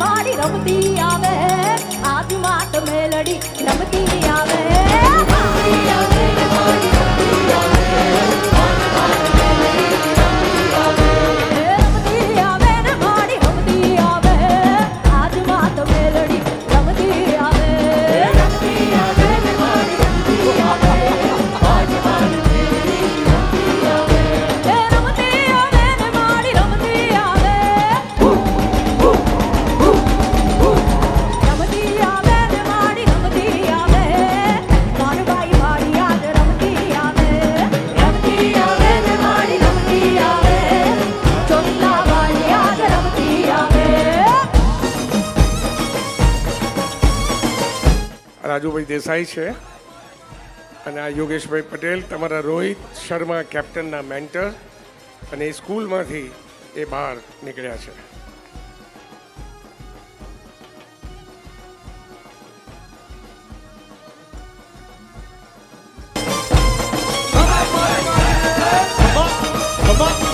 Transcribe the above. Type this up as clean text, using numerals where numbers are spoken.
માડી રમતી આવે આજ માત મેલડી રમતી આવે રાજુભાઈ દેસાઈ છે અને આ યોગેશભાઈ પટેલ તમારા રોહિત શર્મા કેપ્ટનના મેન્ટર અને એ સ્કૂલમાંથી એ બહાર નીકળ્યા છે. Come on.